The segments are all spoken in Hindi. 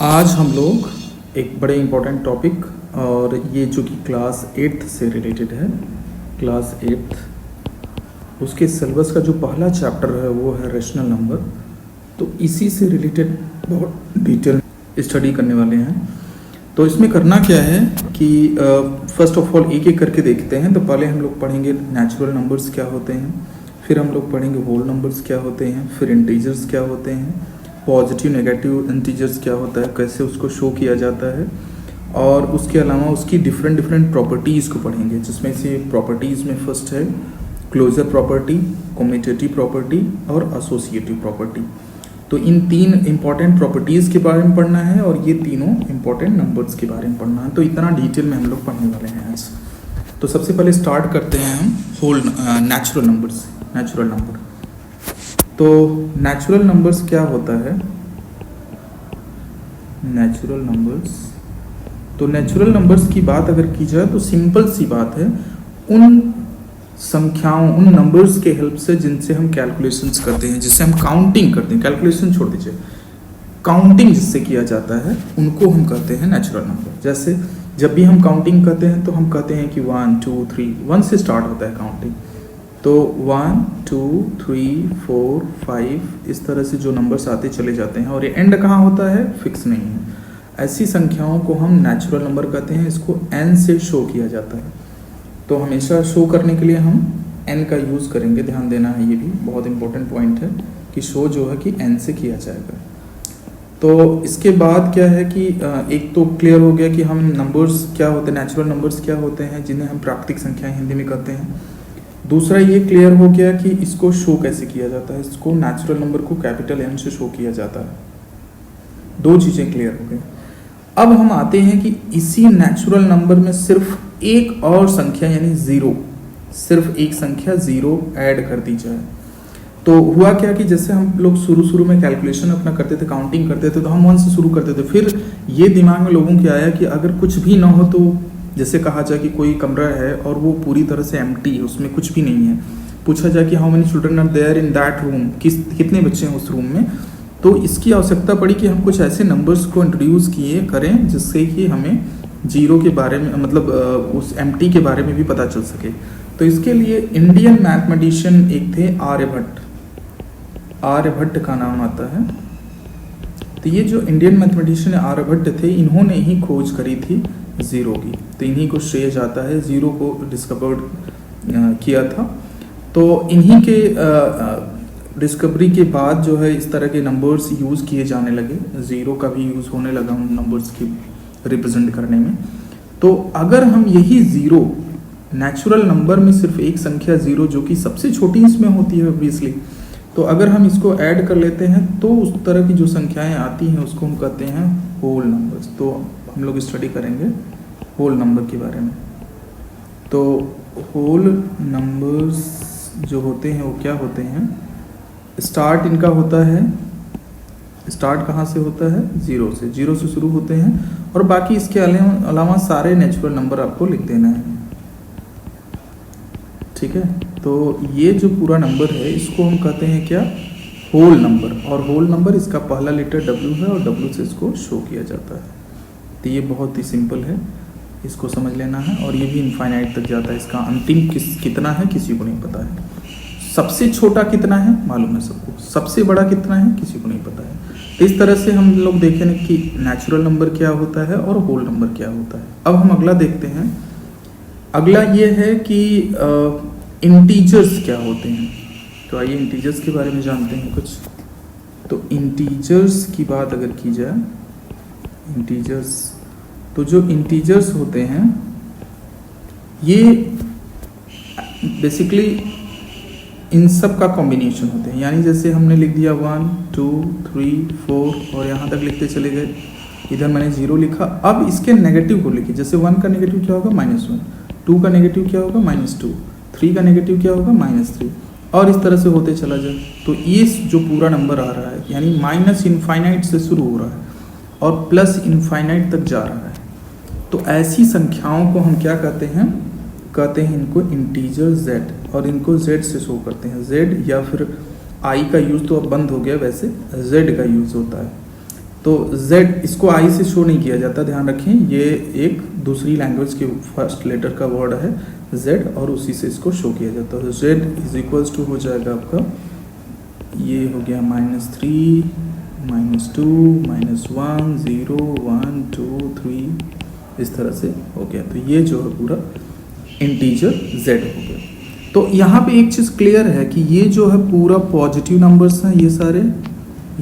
आज हम लोग एक बड़े इम्पोर्टेंट टॉपिक और ये जो कि क्लास 8th से रिलेटेड है, क्लास 8th उसके सिलेबस का जो पहला चैप्टर है वो है रेशनल नंबर। तो इसी से रिलेटेड बहुत डिटेल स्टडी करने वाले हैं। तो इसमें करना क्या है कि फर्स्ट ऑफ ऑल एक एक करके देखते हैं। तो पहले हम लोग पढ़ेंगे नेचुरल नंबर्स क्या होते हैं, फिर हम लोग पढ़ेंगे होल नंबर्स क्या होते हैं, फिर इंटीजर्स क्या होते हैं, पॉजिटिव नेगेटिव इंटीजर्स क्या होता है, कैसे उसको शो किया जाता है, और उसके अलावा उसकी डिफरेंट प्रॉपर्टीज़ को पढ़ेंगे। जिसमें से प्रॉपर्टीज़ में फर्स्ट है क्लोजर प्रॉपर्टी, कम्यूटेटिव प्रॉपर्टी और एसोसिएटिव प्रॉपर्टी। तो इन तीन इंपॉर्टेंट प्रॉपर्टीज़ के बारे में पढ़ना है और ये तीनों इंपॉर्टेंट नंबर्स के बारे में पढ़ना है। तो इतना डिटेल में हम लोग पढ़ने वाले हैं आज। तो सबसे पहले स्टार्ट करते हैं हम whole natural numbers, natural number. तो नेचुरल नंबर्स क्या होता है? नेचुरल नंबर्स, तो नेचुरल नंबर्स की बात अगर की जाए तो सिंपल सी बात है, उन संख्याओं, उन नंबर्स के हेल्प से जिनसे हम कैलकुलेशंस करते हैं, जिससे हम काउंटिंग करते हैं, कैलकुलेशन छोड़ दीजिए, काउंटिंग जिससे किया जाता है उनको हम कहते हैं नेचुरल नंबर। जैसे जब भी हम काउंटिंग करते हैं तो हम कहते हैं कि 1 2 3, 1 से स्टार्ट होता है काउंटिंग। तो 1 2 3 4 5 इस तरह से जो नंबर्स आते चले जाते हैं और ये एंड कहाँ होता है फिक्स नहीं है। ऐसी संख्याओं को हम नेचुरल नंबर कहते हैं। इसको n से शो किया जाता है। तो हमेशा शो करने के लिए हम n का यूज़ करेंगे, ध्यान देना है, ये भी बहुत इंपॉर्टेंट पॉइंट है कि शो जो है कि n से किया जाएगा। तो इसके बाद क्या है कि एक तो क्लियर हो गया कि हम नंबर्स क्या होते हैं, नेचुरल नंबर्स क्या होते हैं जिन्हें हम प्राकृतिक संख्याएं हिंदी में कहते हैं। दूसरा ये क्लियर हो गया कि इसको शो कैसे किया जाता है, इसको नेचुरल नंबर को कैपिटल N से शो किया जाता है। दो चीज़ें क्लियर हो गई। अब हम आते हैं कि इसी नेचुरल नंबर में सिर्फ एक और संख्या यानी ज़ीरो, सिर्फ एक संख्या ज़ीरो ऐड कर दी जाए। तो हुआ क्या कि जैसे हम लोग शुरू में कैलकुलेशन अपना करते थे, काउंटिंग करते थे, तो हम 1 से शुरू करते थे। फिर ये दिमाग में लोगों के आया कि अगर कुछ भी ना हो, तो जैसे कहा जाए कि कोई कमरा है और वो पूरी तरह से एम्प्टी है, उसमें कुछ भी नहीं है, पूछा जाए कि how many children are there in that room, कितने बच्चे हैं उस रूम में। तो इसकी आवश्यकता पड़ी कि हम कुछ ऐसे नंबर्स को इंट्रोड्यूस किए करें जिससे कि हमें जीरो के बारे में, मतलब उस एम्प्टी के बारे में भी पता चल सके। तो इसके लिए इंडियन मैथमेटिशियन एक थे आर्यभट्ट, आर्यभट्ट का नाम आता है। तो ये जो इंडियन मैथमेटिशियन आर्यभट्ट थे, इन्होंने ही खोज करी थी ज़ीरो की। तो इन्हीं को श्रेय जाता है, ज़ीरो को डिस्कवर्ड किया था। तो इन्हीं के डिस्कवरी के बाद जो है इस तरह के नंबर्स यूज़ किए जाने लगे, ज़ीरो का भी यूज़ होने लगा उन नंबर्स की रिप्रेजेंट करने में। तो अगर हम यही ज़ीरो नेचुरल नंबर में सिर्फ एक संख्या ज़ीरो, जो कि सबसे छोटी इसमें होती है ऑब्वियसली, तो अगर हम इसको ऐड कर लेते हैं तो उस तरह की जो संख्याएं आती हैं उसको हम कहते हैं होल नंबर्स। तो हम लोग स्टडी करेंगे होल नंबर के बारे में। तो होल नंबर्स जो होते हैं वो क्या होते हैं? स्टार्ट इनका होता है, स्टार्ट कहाँ से होता है? ज़ीरो से, ज़ीरो से शुरू होते हैं। और बाकी इसके अलावा सारे नेचुरल नंबर आपको लिख देना है, ठीक है। तो ये जो पूरा नंबर है इसको हम कहते हैं क्या? Whole number. और होल नंबर इसका पहला लेटर W है और W से इसको शो किया जाता है। तो ये बहुत ही सिंपल है, इसको समझ लेना है। और ये भी इनफाइनाइट तक जाता है। इसका अंतिम कितना है किसी को नहीं पता है। सबसे छोटा कितना है मालूम है सबको, सबसे बड़ा कितना है किसी को नहीं पता है। तो इस तरह से हम लोग देखें कि नेचुरल नंबर क्या होता है और होल नंबर क्या होता है। अब हम अगला देखते हैं। अगला ये है कि इंटीजर्स क्या होते हैं। तो आइए इंटीजर्स के बारे में जानते हैं कुछ। तो इंटीजर्स की बात अगर की जाए, इंटीजर्स, तो जो इंटीजर्स होते हैं ये बेसिकली इन सब का कॉम्बिनेशन होते हैं। यानी जैसे हमने लिख दिया 1 2 3 4 और यहाँ तक लिखते चले गए, इधर मैंने ज़ीरो लिखा। अब इसके नेगेटिव को लिखिए। जैसे 1 का नेगेटिव क्या होगा? -1, 2 का नेगेटिव क्या होगा? -2, 3 का नेगेटिव क्या होगा? -3, और इस तरह से होते चला जाए। तो ये जो पूरा नंबर आ रहा है यानी माइनस इनफाइनाइट से शुरू हो रहा है और प्लस इनफाइनाइट तक जा रहा है। तो ऐसी संख्याओं को हम क्या कहते हैं? कहते हैं इनको इंटीजर Z, और इनको Z से शो करते हैं। Z या फिर I का यूज़ तो अब बंद हो गया, वैसे Z का यूज़ होता है। तो z इसको i से शो नहीं किया जाता, ध्यान रखें, ये एक दूसरी लैंग्वेज के फर्स्ट लेटर का वर्ड है z और उसी से इसको शो किया जाता है। तो z इज इक्वल्स टू हो जाएगा आपका, ये हो गया -3 -2 -1 0 1 2 3, इस तरह से हो गया। तो ये जो है पूरा इंटीजर z हो गया। तो यहाँ पे एक चीज़ क्लियर है कि ये जो है पूरा पॉजिटिव नंबर्स हैं, ये सारे,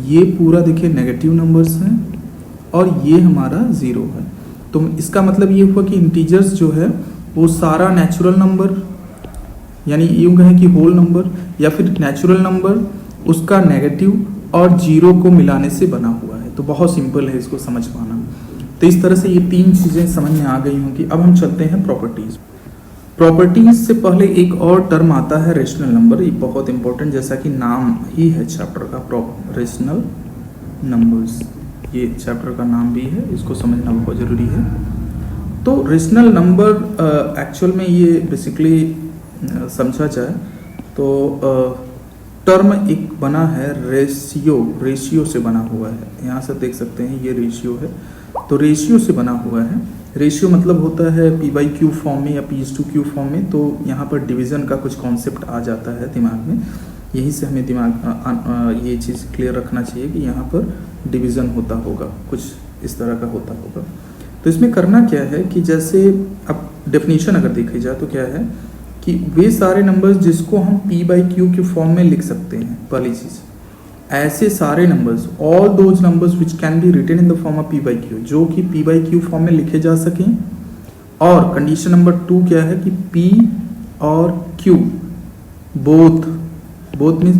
ये पूरा देखिए नेगेटिव नंबर्स हैं और ये हमारा 0 है। तो इसका मतलब ये हुआ कि इंटीजर्स जो है वो सारा नेचुरल नंबर, यानी यूँ कहें कि होल नंबर या फिर नेचुरल नंबर, उसका नेगेटिव और 0 को मिलाने से बना हुआ है। तो बहुत सिंपल है इसको समझ पाना। तो इस तरह से ये 3 चीज़ें समझ में आ गई होंगी। अब हम चलते हैं प्रॉपर्टीज़। प्रॉपर्टीज से पहले एक और टर्म आता है रेशनल नंबर, ये बहुत इंपॉर्टेंट, जैसा कि नाम ही है चैप्टर का, रेशनल नंबर्स, ये चैप्टर का नाम भी है, इसको समझना बहुत ज़रूरी है। तो रेशनल नंबर एक्चुअल में ये बेसिकली समझा जाए तो टर्म एक बना है रेशियो से बना हुआ है। यहाँ से देख सकते हैं ये रेशियो है, तो रेशियो से बना हुआ है। रेशियो मतलब होता है p/q फॉर्म में या p/q फॉर्म में। तो यहाँ पर डिवीज़न का कुछ कॉन्सेप्ट आ जाता है दिमाग में, यहीं से हमें दिमाग ये चीज़ क्लियर रखना चाहिए कि यहाँ पर डिवीज़न होता होगा, कुछ इस तरह का होता होगा। तो इसमें करना क्या है कि जैसे अब डेफिनेशन अगर देखी जाए तो क्या है कि वे सारे नंबर्स जिसको हम p/q के फॉर्म में लिख सकते हैं, पहली चीज़, ऐसे सारे numbers, all those numbers which can be written in the form of p/q, जो कि p/q फॉर्म में लिखे जा सकें। और कंडीशन नंबर 2 क्या है कि p और q बोथ मीन्स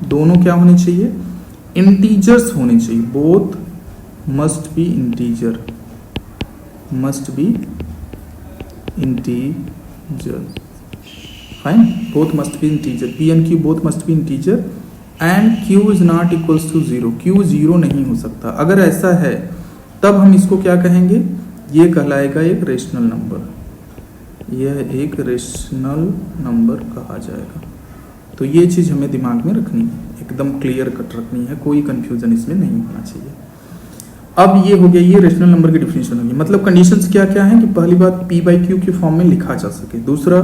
दोनों क्या होने चाहिए, इंटीजर्स होने चाहिए। Both must be integer, fine, both must be integer, p and q both must be integer and q is not equals to 0, q 0 नहीं हो सकता। अगर ऐसा है तब हम इसको क्या कहेंगे, ये कहलाएगा एक रेशनल नंबर, यह एक रेशनल नंबर कहा जाएगा। तो ये चीज़ हमें दिमाग में रखनी है, एकदम क्लियर कट रखनी है, कोई कंफ्यूजन इसमें नहीं होना चाहिए। अब ये हो गया, ये रेशनल नंबर की डिफिनेशन होगी। मतलब कंडीशंस क्या क्या हैं कि पहली बात p/q के फॉर्म में लिखा जा सके, दूसरा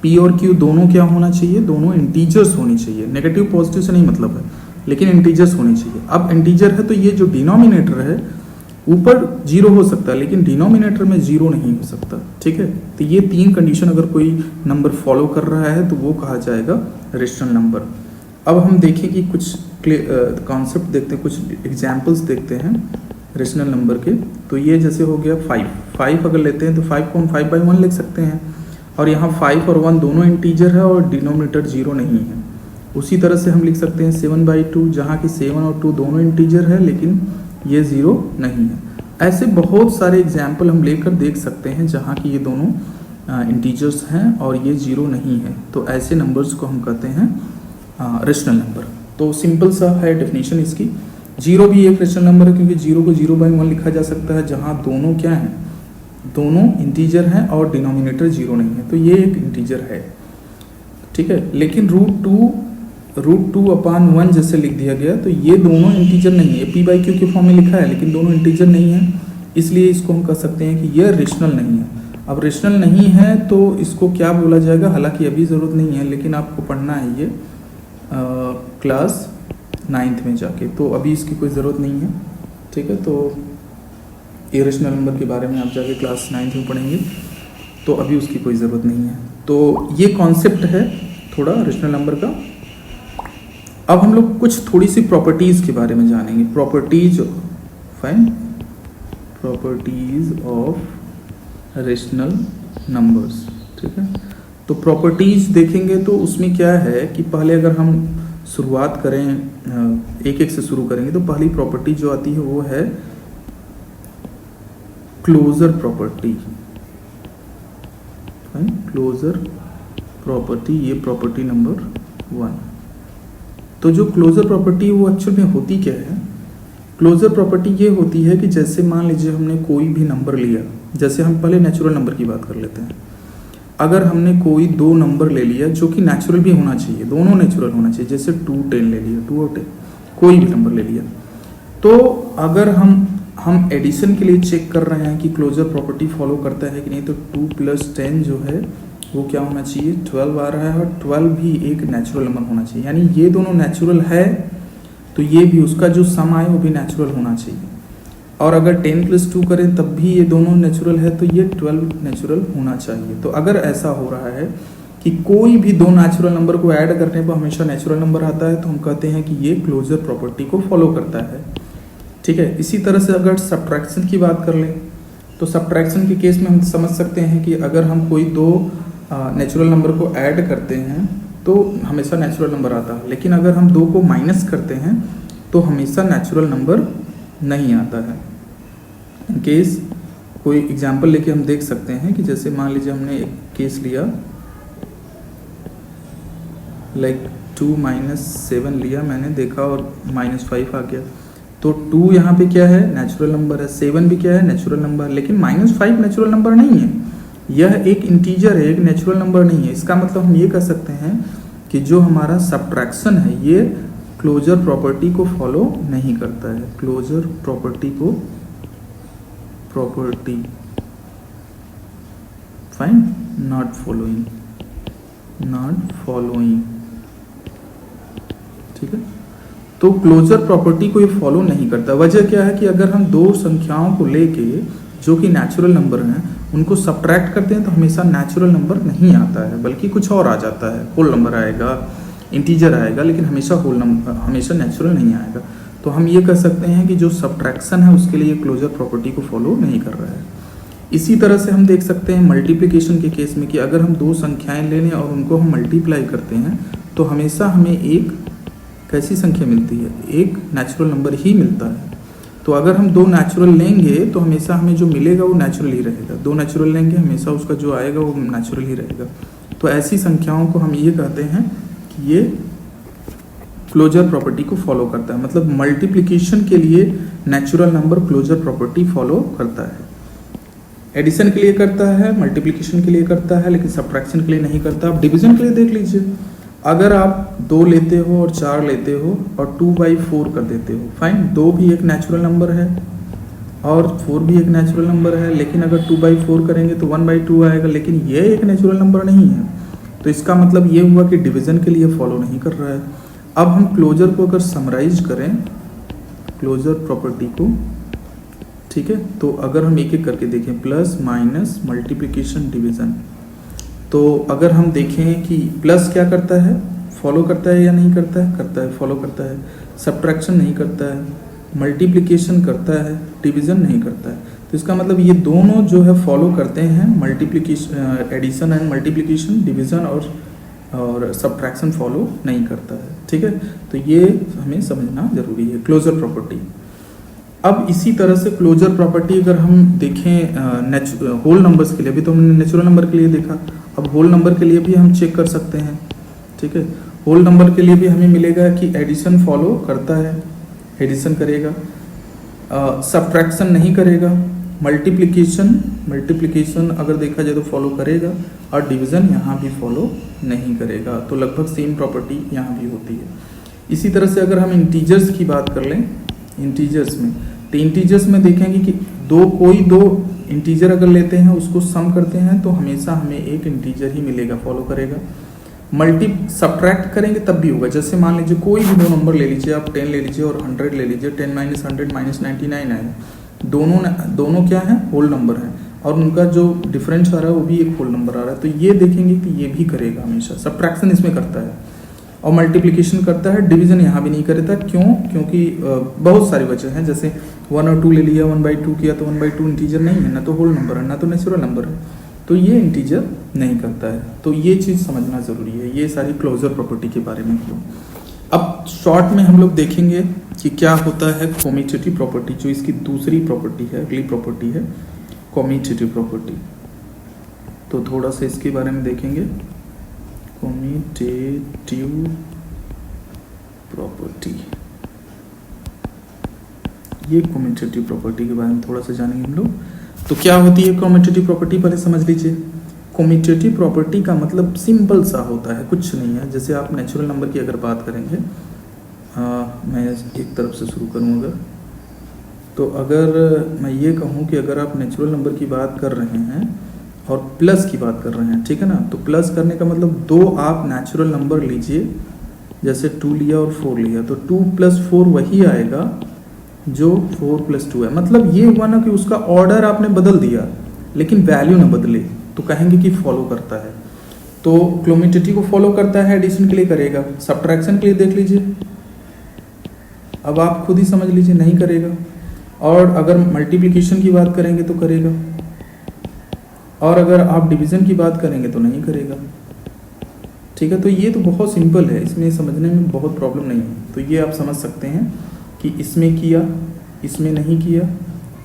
p और q दोनों क्या होना चाहिए, दोनों इंटीजर्स होनी चाहिए। नेगेटिव पॉजिटिव से नहीं मतलब है, लेकिन इंटीजर्स होनी चाहिए। अब इंटीजर है तो ये जो डिनोमिनेटर है ऊपर 0 हो सकता है, लेकिन डिनोमिनेटर में 0 नहीं हो सकता, ठीक है। तो ये 3 कंडीशन अगर कोई नंबर फॉलो कर रहा है तो वो कहा जाएगा रेशनल नंबर। अब हम देखें कि कुछ कॉन्सेप्ट देखते हैं, कुछ एग्जाम्पल्स देखते हैं रेशनल नंबर के। तो ये जैसे हो गया 5 अगर लेते हैं तो 5 को हम 5/1 लिख सकते हैं, और यहाँ 5 और 1 दोनों इंटीजर है और डिनोमिनेटर 0 नहीं है। उसी तरह से हम लिख सकते हैं 7/2, जहाँ की 7 और 2 दोनों इंटीजर है लेकिन ये 0 नहीं है। ऐसे बहुत सारे एग्जाम्पल हम लेकर देख सकते हैं जहाँ की ये दोनों इंटीजर्स हैं और ये 0 नहीं है। तो ऐसे नंबर्स को हम कहते हैं रेशनल नंबर। तो सिंपल सा है डेफिनेशन इसकी। 0 भी एक रेशनल नंबर है क्योंकि 0 को 0/1 लिखा जा सकता है, जहाँ दोनों क्या हैं, दोनों इंटीजर हैं और डिनोमिनेटर 0 नहीं है, तो ये एक इंटीजर है, ठीक है। लेकिन √2/1 जैसे लिख दिया गया तो ये दोनों इंटीजर नहीं है, p/q के फॉर्म में लिखा है लेकिन दोनों इंटीजर नहीं है, इसलिए इसको हम कह सकते हैं कि यह रेशनल नहीं है। अब रेशनल नहीं है तो इसको क्या बोला जाएगा, हालांकि अभी ज़रूरत नहीं है लेकिन आपको पढ़ना है ये क्लास 9th में जाके, तो अभी इसकी कोई ज़रूरत नहीं है, ठीक है। तो इरेशनल नंबर के बारे में आप जाके क्लास 9th में पढ़ेंगे, तो अभी उसकी कोई ज़रूरत नहीं है। तो ये कॉन्सेप्ट है थोड़ा रेशनल नंबर का। अब हम लोग कुछ थोड़ी सी प्रॉपर्टीज़ के बारे में जानेंगे। प्रॉपर्टीज ऑफ रेशनल नंबर्स, ठीक है। तो प्रॉपर्टीज़ देखेंगे तो उसमें क्या है कि पहले अगर हम शुरुआत करें एक एक से शुरू करेंगे तो पहली प्रॉपर्टी जो आती है वो है क्लोजर प्रॉपर्टी। क्लोजर प्रॉपर्टी, ये प्रॉपर्टी नंबर 1। तो जो क्लोजर प्रॉपर्टी है वो एक्चुअल में होती क्या है, क्लोजर प्रॉपर्टी ये होती है कि जैसे मान लीजिए हमने कोई भी नंबर लिया, जैसे हम पहले नेचुरल नंबर की बात कर लेते हैं। अगर हमने कोई 2 नंबर ले लिया जो कि नेचुरल भी होना चाहिए, दोनों नेचुरल होना चाहिए, जैसे 2 10 ले लिया, 2 और 10 कोई भी नंबर ले लिया, तो अगर हम एडिशन के लिए चेक कर रहे हैं कि क्लोजर प्रॉपर्टी फॉलो करता है कि नहीं, तो 2 + 10 जो है वो क्या होना चाहिए, 12 आ रहा है, और 12 भी एक नेचुरल नंबर होना चाहिए, यानी ये दोनों नेचुरल है तो ये भी उसका जो सम आए वो भी नेचुरल होना चाहिए। और अगर 10 + 2 करें तब भी ये दोनों नेचुरल है तो ये 12 नेचुरल होना चाहिए। तो अगर ऐसा हो रहा है कि कोई भी दो नेचुरल नंबर को ऐड करने पर हमेशा नेचुरल नंबर आता है तो हम कहते हैं कि ये क्लोजर प्रॉपर्टी को फॉलो करता है। ठीक है, इसी तरह से अगर सब्ट्रैक्शन की बात कर लें तो सब्ट्रैक्शन के केस में हम समझ सकते हैं कि अगर हम कोई दो नेचुरल नंबर को ऐड करते हैं तो हमेशा नेचुरल नंबर आता है, लेकिन अगर हम दो को माइनस करते हैं तो हमेशा नेचुरल नंबर नहीं आता है। इन केस कोई एग्जाम्पल लेके हम देख सकते हैं कि जैसे मान लीजिए हमने एक केस लिया, लाइक 2 - 7 लिया मैंने, देखा और -5 आ गया, तो 2 यहाँ पे क्या है, नेचुरल नंबर है, 7 भी क्या है, नेचुरल नंबर, लेकिन -5 नेचुरल नंबर नहीं है, यह एक इंटीजर है, एक नेचुरल नंबर नहीं है। इसका मतलब हम ये कह सकते हैं कि जो हमारा सब्ट्रैक्शन है ये क्लोजर प्रॉपर्टी को फॉलो नहीं करता है, क्लोजर प्रॉपर्टी को फाइन नॉट फॉलोइंग। ठीक है, तो क्लोजर प्रॉपर्टी को ये फॉलो नहीं करता। वजह क्या है कि अगर हम दो संख्याओं को लेके जो कि नेचुरल नंबर हैं उनको सब्ट्रैक्ट करते हैं तो हमेशा नेचुरल नंबर नहीं आता है, बल्कि कुछ और आ जाता है, होल नंबर आएगा, इंटीजर आएगा, लेकिन हमेशा होल नंबर, हमेशा नेचुरल नहीं आएगा। तो हम ये कह सकते हैं कि जो सब्ट्रैक्शन है उसके लिए क्लोजर प्रॉपर्टी को फॉलो नहीं कर रहा है। इसी तरह से हम देख सकते हैं मल्टीप्लिकेशन के केस में कि अगर हम दो संख्याएं ले लें और उनको हम मल्टीप्लाई करते हैं तो हमेशा हमें एक कैसी संख्या मिलती है, एक नेचुरल नंबर ही मिलता है। तो अगर हम दो नेचुरल लेंगे तो हमेशा हमें जो मिलेगा वो नेचुरल ही रहेगा, दो नेचुरल लेंगे हमेशा उसका जो आएगा वो नेचुरल ही रहेगा। तो ऐसी संख्याओं को हम ये कहते हैं कि ये क्लोजर प्रॉपर्टी को फॉलो करता है, मतलब मल्टीप्लिकेशन के लिए natural number closure property follow करता है, एडिशन के लिए करता है, मल्टीप्लिकेशन के लिए करता है, लेकिन सब्ट्रैक्शन के लिए नहीं करता। आप डिवीजन के लिए देख लीजिए, अगर आप 2 लेते हो और 4 लेते हो और 2/4 कर देते हो, फाइन, 2 भी एक नेचुरल नंबर है और 4 भी एक नेचुरल नंबर है, लेकिन अगर 2/4 करेंगे तो 1/2 आएगा, लेकिन ये एक नेचुरल नंबर नहीं है। तो इसका मतलब ये हुआ कि डिवीजन के लिए फॉलो नहीं कर रहा है। अब हम क्लोजर को अगर समराइज करें, क्लोजर प्रॉपर्टी को, ठीक है, तो अगर हम एक एक करके देखें, प्लस माइनस मल्टीप्लिकेशन डिवीजन, तो अगर हम देखें कि प्लस क्या करता है, फॉलो करता है या नहीं करता है, करता है, फॉलो करता है, सब्ट्रैक्शन नहीं करता है, मल्टीप्लिकेशन करता है, डिवीजन नहीं करता है। तो इसका मतलब ये दोनों जो है फॉलो करते हैं, multiplication, addition and multiplication, division और सब्ट्रैक्शन फॉलो नहीं करता है। ठीक है, तो ये हमें समझना जरूरी है क्लोजर प्रॉपर्टी। अब इसी तरह से क्लोजर प्रॉपर्टी अगर हम देखें होल नंबर्स के लिए, अभी तो हमने नेचुरल नंबर के लिए देखा, अब होल नंबर के लिए भी हम चेक कर सकते हैं। ठीक है, होल नंबर के लिए भी हमें मिलेगा कि एडिशन फॉलो करता है, एडिशन करेगा, सब्ट्रैक्शन नहीं करेगा, मल्टीप्लिकेशन अगर देखा जाए तो फॉलो करेगा, और डिवीजन यहाँ भी फॉलो नहीं करेगा। तो लगभग सेम प्रॉपर्टी यहाँ भी होती है। इसी तरह से अगर हम इंटीजर्स की बात कर लें, इंटीजर्स में, तो इंटीजर्स में देखेंगे कि कोई दो इंटीजर अगर लेते हैं उसको सम करते हैं तो हमेशा हमें एक इंटीजर ही मिलेगा, फॉलो करेगा। सब्ट्रैक्ट करेंगे तब भी होगा, जैसे मान लीजिए कोई भी दो नंबर ले लीजिए, आप 10 ले लीजिए और 100 ले लीजिए, 10 - 100 -99 आए, दोनों क्या है, होल नंबर है, और उनका जो डिफरेंस आ रहा है वो भी एक होल नंबर आ रहा है। तो ये देखेंगे कि ये भी करेगा हमेशा, सब्ट्रैक्शन इसमें करता है और मल्टीप्लिकेशन करता है, डिवीजन यहाँ भी नहीं करता। क्यों? क्योंकि बहुत सारी वजह हैं, जैसे 1 और 2 ले लिया, 1/2 किया तो 1/2 इंटीजर नहीं है, ना तो होल नंबर है, ना तो नेचुरल नंबर है, तो ये इंटीजर नहीं करता है। तो ये चीज़ समझना ज़रूरी है, ये सारी क्लोजर प्रॉपर्टी के बारे में क्यों। अब शॉर्ट में हम लोग देखेंगे कि क्या होता है कम्यूटेटिव प्रॉपर्टी, जो इसकी दूसरी प्रॉपर्टी है, अगली प्रॉपर्टी है कम्यूटेटिव प्रॉपर्टी। तो थोड़ा सा इसके बारे में देखेंगे, कम्यूटेटिव प्रॉपर्टी, ये कम्यूटेटिव प्रॉपर्टी के बारे में थोड़ा सा जानेंगे हम लोग। तो क्या होती है कम्यूटेटिव प्रॉपर्टी, पहले समझ लीजिए। कम्यूटेटिव प्रॉपर्टी का मतलब सिंपल सा होता है, कुछ नहीं है। जैसे आप नेचुरल नंबर की अगर बात करेंगे, मैं एक तरफ से शुरू करूँ, अगर तो अगर मैं ये कहूँ कि अगर आप नेचुरल नंबर की बात कर रहे हैं और प्लस की बात कर रहे हैं, ठीक है ना, तो प्लस करने का मतलब दो आप नेचुरल नंबर लीजिए, जैसे 2 लिया और 4 लिया, तो 2 + 4 वही आएगा जो 4 + 2 है। मतलब ये हुआ ना कि उसका ऑर्डर आपने बदल दिया लेकिन वैल्यू ना बदले, तो कहेंगे कि फॉलो करता है। तो क्लोमिटिटी को फॉलो करता है, एडिशन के लिए करेगा, सब्ट्रैक्शन के लिए देख लीजिए, अब आप खुद ही समझ लीजिए नहीं करेगा। और अगर मल्टीप्लिकेशन की बात करेंगे तो करेगा, और अगर आप डिवीज़न की बात करेंगे तो नहीं करेगा, ठीक है। तो ये तो बहुत सिंपल है, इसमें समझने में बहुत प्रॉब्लम नहीं है। तो ये आप समझ सकते हैं कि इसमें किया, इसमें नहीं किया,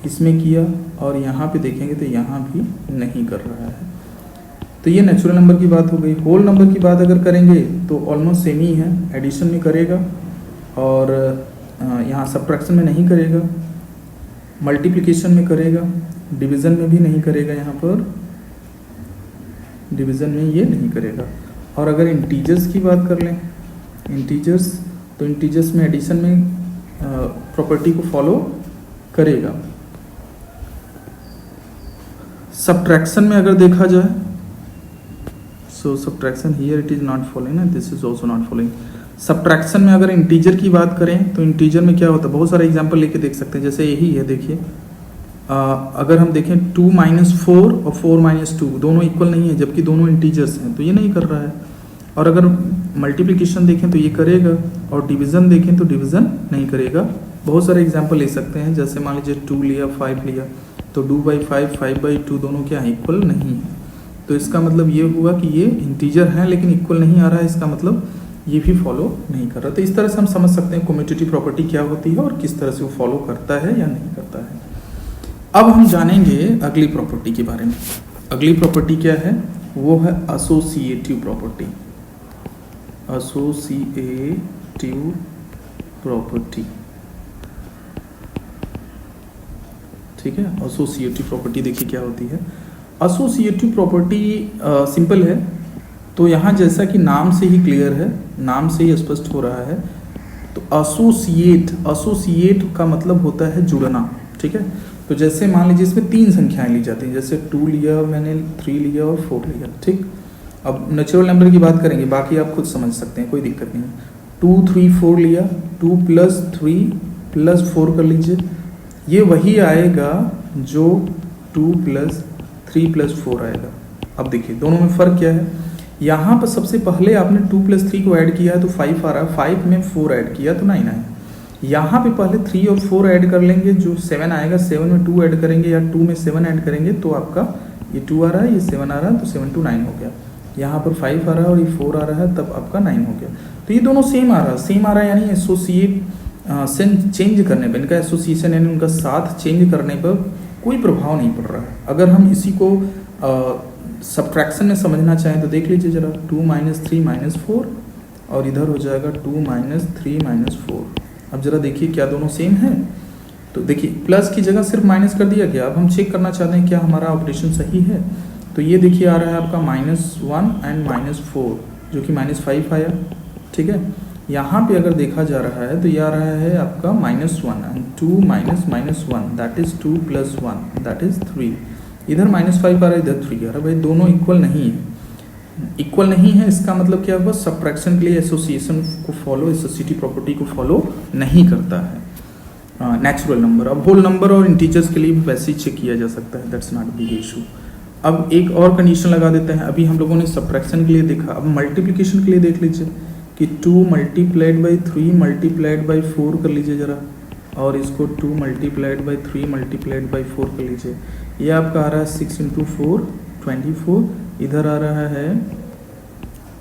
इसमें किया, और यहाँ पे देखेंगे तो यहाँ भी नहीं कर रहा है। तो ये नेचुरल नंबर की बात हो गई। होल नंबर की बात अगर करेंगे तो ऑलमोस्ट सेम ही है, एडिशन में करेगा और यहाँ सब्ट्रैक्शन में नहीं करेगा, मल्टीप्लिकेशन में करेगा, डिवीज़न में भी नहीं करेगा, यहाँ पर डिवीज़न में ये नहीं करेगा। और अगर इंटीजर्स की बात कर लें, इंटीजर्स, तो इंटीजर्स में एडिशन में प्रॉपर्टी को फॉलो करेगा। सब्ट्रैक्शन में अगर देखा जाए, so subtraction here it is not following ना, this is also not following. Subtraction में अगर इंटीजर की बात करें तो इंटीजर में क्या होता है, बहुत सारे एग्जांपल लेके देख सकते हैं। जैसे यही है, देखिए अगर हम देखें 2 - 4 और 4 - 2 दोनों इक्वल नहीं है, जबकि दोनों इंटीजर्स हैं, तो ये नहीं कर रहा है। और अगर मल्टीप्लिकेशन देखें तो ये करेगा, और डिवीज़न देखें तो डिवीज़न नहीं करेगा। बहुत सारे एग्जांपल ले सकते हैं, जैसे मान लीजिए 2 लिया, 5 लिया, तो 2/5, 5/2 दोनों क्या है, इक्वल नहीं है। तो इसका मतलब ये हुआ कि ये इंटीजर है लेकिन इक्वल नहीं आ रहा है, इसका मतलब ये भी फॉलो नहीं कर रहा। तो इस तरह से हम समझ सकते हैं कम्यूटेटिव प्रॉपर्टी क्या होती है और किस तरह से वो फॉलो करता है या नहीं करता है। अब हम जानेंगे अगली प्रॉपर्टी के बारे में। अगली प्रॉपर्टी क्या है, वो है एसोसिएटिव प्रॉपर्टी। एसोसिएटिव प्रॉपर्टी, ठीक है। एसोसिएटिव प्रॉपर्टी देखिए क्या होती है। एसोसिएटिव प्रॉपर्टी सिंपल है, तो यहाँ जैसा कि नाम से ही क्लियर है, नाम से ही स्पष्ट हो रहा है। तो एसोसिएट का मतलब होता है जुड़ना, ठीक है। तो जैसे मान लीजिए इसमें 3 संख्याएं ली जाती हैं, जैसे 2 लिया मैंने, 3 लिया और 4 लिया, ठीक। अब नेचुरल नंबर की बात करेंगे, बाकी आप खुद समझ सकते हैं, कोई दिक्कत नहीं है। 2, 3, 4 लिया, 2 + 3 + 4 कर लीजिए, ये वही आएगा जो 2 + 3 + 4 आएगा। अब देखिए दोनों में फ़र्क क्या है, यहाँ पर सबसे पहले आपने 2 + 3 को ऐड किया है तो 5 आ रहा है, 5 में 4 ऐड किया तो 9 आया। यहाँ पे पहले 3 और 4 ऐड कर लेंगे, जो 7 आएगा, 7 में 2 ऐड करेंगे या 2 में 7 ऐड करेंगे तो आपका ये 2 आ रहा है, ये 7 आ रहा है, तो 7 × 9 हो गया। यहाँ पर 5 आ रहा है और ये 4 आ रहा है, तब आपका 9 हो गया। तो ये दोनों सेम आ रहा है, यानी एसोसिएट चेंज करने पर, इनका एसोसिएशन यानी उनका साथ चेंज करने पर कोई प्रभाव नहीं पड़ रहा है। अगर हम इसी को सब्ट्रैक्शन में समझना चाहें तो देख लीजिए जरा, 2 - 3 - 4 और इधर हो जाएगा 2 - 3 - 4। अब जरा देखिए क्या दोनों सेम है, तो देखिए प्लस की जगह सिर्फ माइनस कर दिया गया। अब हम चेक करना चाहते हैं क्या हमारा ऑपरेशन सही है, तो ये देखिए आ रहा है आपका -1 एंड -4 जो कि -5 आया, ठीक है। यहाँ पे अगर देखा जा रहा है तो ये आ रहा है आपका -1 and 2 - -1 that is 2 + 1 that is 3। इधर -5 आ रहा है, इधर 3 आ रहा है, भाई दोनों इक्वल नहीं है। इक्वल नहीं है इसका मतलब क्या हुआ, सब्ट्रैक्शन के लिए एसोसिएशन को फॉलो, एसोसिएटिव प्रॉपर्टी को फॉलो नहीं करता है नेचुरल नंबर। अब होल नंबर और इंटीजर्स के लिए भी वैसे ही चेक किया जा सकता है, दैट्स नॉट बिग इशू। अब एक और कंडीशन लगा देते हैं, अभी हम लोगों ने सब्ट्रैक्शन के लिए देखा, अब मल्टीप्लिकेशन के लिए देख लीजिए कि 2 × 3 × 4 कर लीजिए ज़रा, और इसको 2 × 3 × 4 कर लीजिए। ये आपका आ रहा है 6 × 4 24, इधर आ रहा है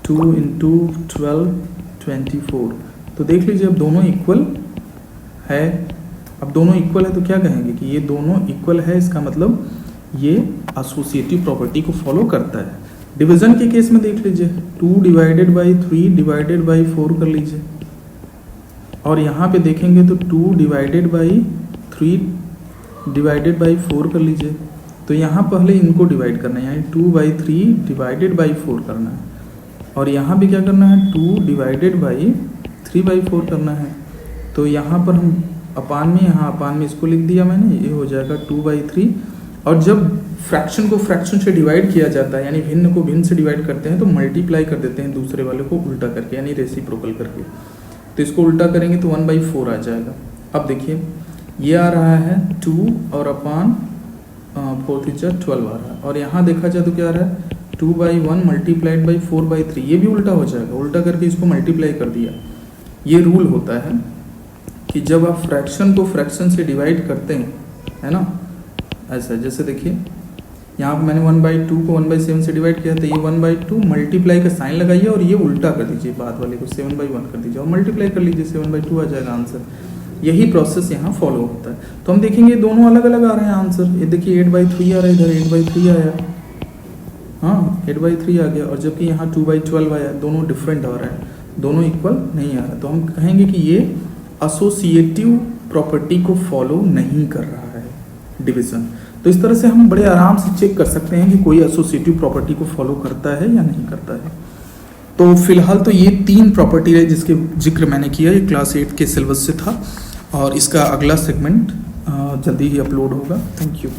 2 × 12 24। तो देख लीजिए अब दोनों इक्वल है। अब दोनों इक्वल है तो क्या कहेंगे कि ये दोनों इक्वल है, इसका मतलब ये एसोसिएटिव प्रॉपर्टी को फॉलो करता है। डिवीज़न के केस में देख लीजिए 2 / 3 / 4 कर लीजिए, और यहाँ पे देखेंगे तो 2 / 3 / 4 कर लीजिए। तो यहाँ पहले इनको डिवाइड करना है, यानी 2/3 / 4 करना है, और यहाँ पे क्या करना है 2 / 3/4 करना है। तो यहाँ पर हम अपान में, यहाँ अपान में इसको लिख दिया मैंने, ये हो जाएगा 2/3। और जब फ्रैक्शन को फ्रैक्शन से डिवाइड किया जाता है, यानी भिन्न को भिन्न से डिवाइड करते हैं, तो मल्टीप्लाई कर देते हैं दूसरे वाले को उल्टा करके, यानी रेसिप्रोकल करके। तो इसको उल्टा करेंगे तो 1/4 आ जाएगा। अब देखिए ये आ रहा है 2 और अपान 4 3 12 आ रहा है, और यहाँ देखा जाए तो क्या आ रहा है 2/1 मल्टीप्लाइड बाई 4/3, ये भी उल्टा हो जाएगा। उल्टा करके इसको मल्टीप्लाई कर दिया। ये रूल होता है कि जब आप फ्रैक्शन को फ्रैक्शन से डिवाइड करते हैं, है ना, ऐसा जैसे देखिए यहाँ पर मैंने 1/2 को 1/7 से डिवाइड किया, तो ये 1/2 मल्टीप्लाई का साइन लगाइए और ये उल्टा कर दीजिए, बाद वाले को 7/1 कर दीजिए और मल्टीप्लाई कर लीजिए, 7/2 आ जाएगा आंसर। यही प्रोसेस यहाँ फॉलो होता है। तो हम देखेंगे दोनों अलग अलग आ रहे हैं आंसर। ये देखिए 8/3 आ रहा है, इधर 8/3 आया, हाँ 8/3 आ गया, और जबकि यहाँ 2/12 आया, दोनों डिफरेंट आ रहा है, दोनों इक्वल नहीं आ रहा। तो हम कहेंगे कि ये एसोसिएटिव प्रॉपर्टी को फॉलो नहीं कर रहा है, डिवीजन। तो इस तरह से हम बड़े आराम से चेक कर सकते हैं कि कोई एसोसिएटिव प्रॉपर्टी को फॉलो करता है या नहीं करता है। तो फिलहाल तो ये 3 प्रॉपर्टी है जिसके जिक्र मैंने किया, ये क्लास 8 के सिलेबस से था, और इसका अगला सेगमेंट जल्दी ही अपलोड होगा। Thank you.